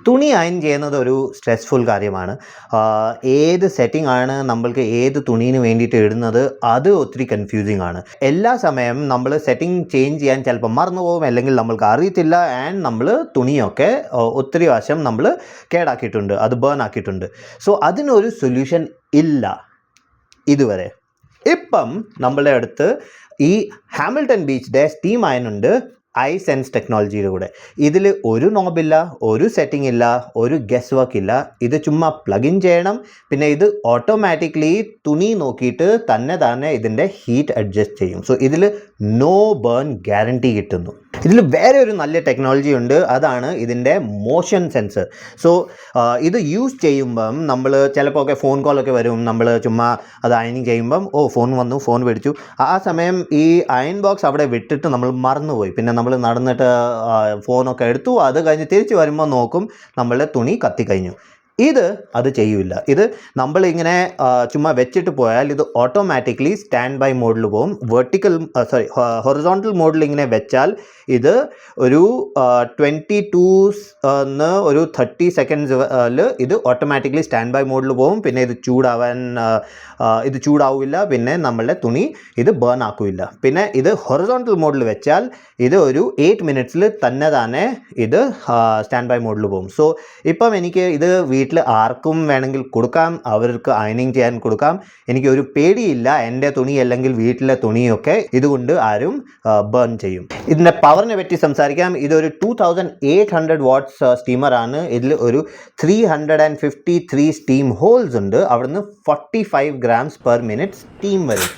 തുണി അയൺ ചെയ്യുന്നത് ഒരു സ്ട്രെസ്ഫുൾ കാര്യമാണ്. ഏത് സെറ്റിംഗ് ആണ് നമ്മൾക്ക് ഏത് തുണീന് വേണ്ടിയിട്ട് ഇടുന്നത് അത് ഒത്തിരി കൺഫ്യൂസിങ് ആണ്. എല്ലാ സമയം നമ്മൾ സെറ്റിംഗ് ചേഞ്ച് ചെയ്യാൻ ചിലപ്പോൾ മറന്നു പോകും, അല്ലെങ്കിൽ നമ്മൾക്ക് അറിയത്തില്ല. ആൻഡ് നമ്മൾ തുണിയൊക്കെ ഒത്തിരി വശം നമ്മൾ കേടാക്കിയിട്ടുണ്ട്, അത് ബേൺ ആക്കിയിട്ടുണ്ട്. സോ അതിനൊരു സൊല്യൂഷൻ ഇല്ല ഇതുവരെ. ഇപ്പം നമ്മളുടെ അടുത്ത് ഈ ഹാമിൽട്ടൺ ബീച്ചിൻ്റെ സ്റ്റീം അയൺ ഉണ്ട്, iSense ടെക്നോളജിയുടെ കൂടെ. ഇതിൽ ഒരു നോബില്ല, ഒരു സെറ്റിംഗ് ഇല്ല, ഒരു ഗസ് വർക്ക് ഇല്ല. ഇത് ചുമ്മാ പ്ലഗ് ഇൻ ചെയ്യണം. പിന്നെ ഇത് ഓട്ടോമാറ്റിക്കലി തുണി നോക്കിയിട്ട് തന്നെ ഇതിൻ്റെ ഹീറ്റ് അഡ്ജസ്റ്റ് ചെയ്യും. സോ ഇതിൽ നോ ബേൺ ഗ്യാരണ്ടി കിട്ടുന്നു. ഇതിൽ വേറെ ഒരു നല്ല ടെക്നോളജി ഉണ്ട്, അതാണ് ഇതിൻ്റെ മോഷൻ സെൻസർ. സോ ഇത് യൂസ് ചെയ്യുമ്പം നമ്മൾ ചിലപ്പോൾ ഒക്കെ ഫോൺ കോളൊക്കെ വരും, നമ്മൾ ചുമ്മാ അത് അയണിങ് ചെയ്യുമ്പം ഫോൺ വന്നു, ഫോൺ മേടിച്ചു. ആ സമയം ഈ അയൺ ബോക്സ് അവിടെ വിട്ടിട്ട് നമ്മൾ മറന്നുപോയി. പിന്നെ നമ്മൾ നടന്നിട്ട് ഫോണൊക്കെ എടുത്തു, അത് കഴിഞ്ഞ് തിരിച്ച് വരുമ്പോൾ നോക്കും നമ്മളുടെ തുണി കത്തിക്കഴിഞ്ഞു. അത് ചെയ്യില്ല. ഇത് നമ്മളിങ്ങനെ ചുമ്മാ വെച്ചിട്ട് പോയാൽ ഇത് ഓട്ടോമാറ്റിക്കലി സ്റ്റാൻഡ് ബൈ മോഡിൽ പോകും. ഹൊറിസോണ്ടൽ മോഡിൽ ഇങ്ങനെ വെച്ചാൽ ഇത് ഒരു 22 ഒരു 30 സെക്കൻഡ്സിൽ ഇത് ഓട്ടോമാറ്റിക്കലി സ്റ്റാൻഡ് ബൈ മോഡിൽ പോകും. പിന്നെ ഇത് ചൂടാവില്ല, പിന്നെ നമ്മളുടെ തുണി ഇത് ബേൺ ആക്കില്ല. പിന്നെ ഇത് ഹൊറിസോണ്ടൽ മോഡിൽ വെച്ചാൽ ഇത് ഒരു 8 മിനിറ്റ്സിൽ തന്നെ ഇത് സ്റ്റാൻഡ് ബൈ മോഡിൽ പോകും. സോ ഇപ്പം എനിക്ക് ഇത് വീട്ടിൽ ആർക്കും വേണമെങ്കിൽ കൊടുക്കാം, അവർക്ക് അയണിങ് ചെയ്യാൻ കൊടുക്കാം. എനിക്ക് ഒരു പേടിയില്ല, എൻ്റെ തുണി അല്ലെങ്കിൽ വീട്ടിലെ തുണിയൊക്കെ ഇതുകൊണ്ട് ആരും ബേൺ ചെയ്യും. ഇതിൻ്റെ പവറിനെ പറ്റി സംസാരിക്കാം. ഇതൊരു 2800 വാട്ട്സ് സ്റ്റീമറാണ്. ഇതിൽ ഒരു 353 സ്റ്റീം ഹോൾസ് ഉണ്ട്. അവിടുന്ന് 45 grams per minute സ്റ്റീം വരും.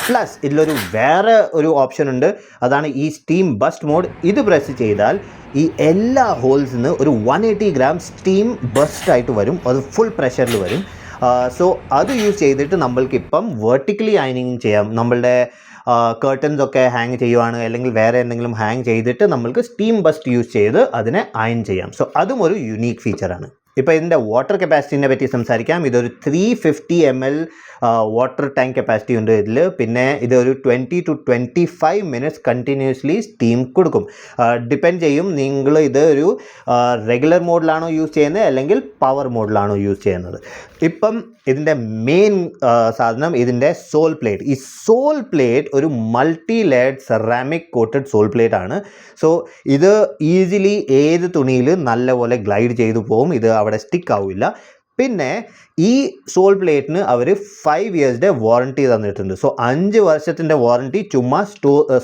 പ്ലസ് ഇതിലൊരു വേറെ ഒരു ഓപ്ഷൻ ഉണ്ട്, അതാണ് ഈ സ്റ്റീം ബസ്റ്റ് മോഡ്. ഇത് പ്രസ് ചെയ്താൽ ഈ എല്ലാ ഹോൾസിൽ നിന്ന് ഒരു 180 grams സ്റ്റീം ബസ്റ്റ് ആയിട്ട് വരും. അത് ഫുൾ പ്രഷറിൽ വരും. സോ അത് യൂസ് ചെയ്തിട്ട് നമ്മൾക്കിപ്പം വെർട്ടിക്കലി അയണിങ് ചെയ്യാം. നമ്മളുടെ കേർട്ടൻസ് ഒക്കെ ഹാങ് ചെയ്യുവാണ്, അല്ലെങ്കിൽ വേറെ എന്തെങ്കിലും ഹാങ് ചെയ്തിട്ട് നമ്മൾക്ക് സ്റ്റീം ബസ്റ്റ് യൂസ് ചെയ്ത് അതിനെ അയൺ ചെയ്യാം. സോ അതും ഒരു യുണീക്ക് ഫീച്ചറാണ്. ഇപ്പോൾ ഇതിൻ്റെ വാട്ടർ കപ്പാസിറ്റിനെ പറ്റി സംസാരിക്കാം. ഇതൊരു 350 ml വാട്ടർ ടാങ്ക് കപ്പാസിറ്റി ഉണ്ട് ഇതിൽ. പിന്നെ ഇതൊരു 20 to 25 minutes കണ്ടിന്യൂസ്ലി സ്റ്റീം കൊടുക്കും. ഡിപ്പെൻഡ് ചെയ്യും നിങ്ങൾ ഇത് ഒരു റെഗുലർ മോഡിലാണോ യൂസ് ചെയ്യുന്നത് അല്ലെങ്കിൽ പവർ മോഡിലാണോ യൂസ് ചെയ്യുന്നത്. ഇപ്പം ഇതിൻ്റെ മെയിൻ സാധനം ഇതിൻ്റെ സോൾ പ്ലേറ്റ്. ഈ സോൾ പ്ലേറ്റ് ഒരു multi layered ceramic coated sole plate ആണ്. സോ ഇത് ഈസിലി ഏത് തുണിയിൽ നല്ലപോലെ ഗ്ലൈഡ് ചെയ്തു പോകും, ഇത് അവിടെ സ്റ്റിക്ക് ആവില്ല. പിന്നെ ഈ സോൾ പ്ലേറ്റിന് അവർ 5 years വാറണ്ടി തന്നിട്ടുണ്ട്. സോ 5 വർഷത്തിൻ്റെ വാറണ്ടി ചുമ്മാ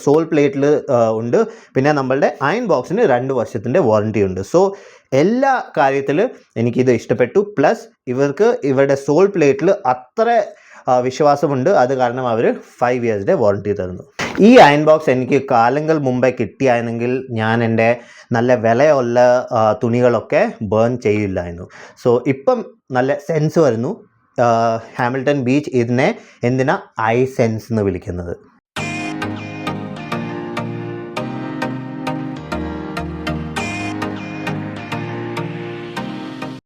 സോൾ പ്ലേറ്റിൽ ഉണ്ട്. പിന്നെ നമ്മളുടെ അയൺ ബോക്സിന് 2 വർഷത്തിൻ്റെ വാറണ്ടി ഉണ്ട്. സോ എല്ലാ കാര്യത്തിലും എനിക്കിത് ഇഷ്ടപ്പെട്ടു. പ്ലസ് ഇവരുടെ സോൾ പ്ലേറ്റിൽ അത്ര വിശ്വാസമുണ്ട്, അത് കാരണം അവർ 5 years വാറണ്ടി തരുന്നു. ഈ അയൺ ബോക്സ് എനിക്ക് കാലങ്ങൾ മുമ്പേ കിട്ടിയായിരുന്നെങ്കിൽ ഞാൻ എൻ്റെ നല്ല വിലയുള്ള തുണികളൊക്കെ ബേൺ ചെയ്യില്ലായിരുന്നു. സോ ഇപ്പം നല്ല സെൻസ് വരുന്നു. ഹാമിൽട്ടൺ ബീച്ച് ഇതിനെ എന്തിനാ iSense എന്ന് വിളിക്കുന്നത്.